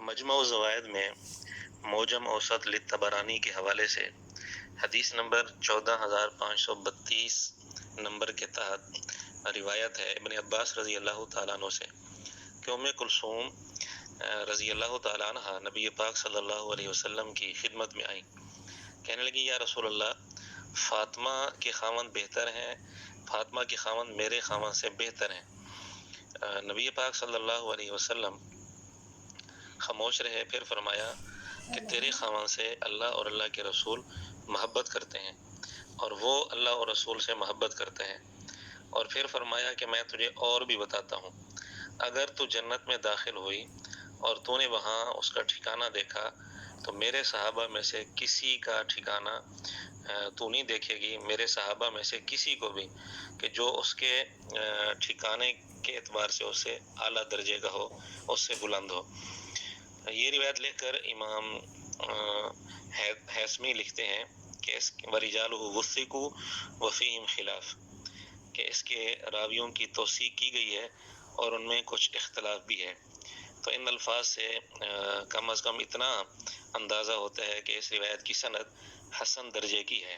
مجمع الزوائد میں موجم اوسط للطبرانی کے حوالے سے حدیث نمبر 14532 نمبر کے تحت روایت ہے ابن عباس رضی اللہ تعالیٰ عنہ سے کہ ام کلثوم رضی اللہ تعالیٰ عنہ نبی پاک صلی اللہ علیہ وسلم کی خدمت میں آئیں. کہنے لگی یا رسول اللہ، فاطمہ کے خاوند بہتر ہیں، فاطمہ کے خاوند میرے خاوند سے بہتر ہیں. نبی پاک صلی اللہ علیہ وسلم خاموش رہے. پھر فرمایا کہ تیرے خاوند سے اللہ اور اللہ کے رسول محبت کرتے ہیں اور وہ اللہ اور رسول سے محبت کرتے ہیں. اور پھر فرمایا کہ میں تجھے اور بھی بتاتا ہوں، اگر تو جنت میں داخل ہوئی اور تو نے وہاں اس کا ٹھکانہ دیکھا تو میرے صحابہ میں سے کسی کا ٹھکانہ تو نہیں دیکھے گی، میرے صحابہ میں سے کسی کو بھی، کہ جو اس کے ٹھکانے کے اعتبار سے اس سے اعلیٰ درجے کا ہو، اس سے بلند ہو. یہ روایت لے کر امام حیثمی لکھتے ہیں کہ وَرِجَالُهُ وُثِّقُوا وَفِيهِمْ خلاف، کہ اس کے راویوں کی توثیق کی گئی ہے اور ان میں کچھ اختلاف بھی ہے. تو ان الفاظ سے کم از کم اتنا اندازہ ہوتا ہے کہ اس روایت کی سند حسن درجے کی ہے.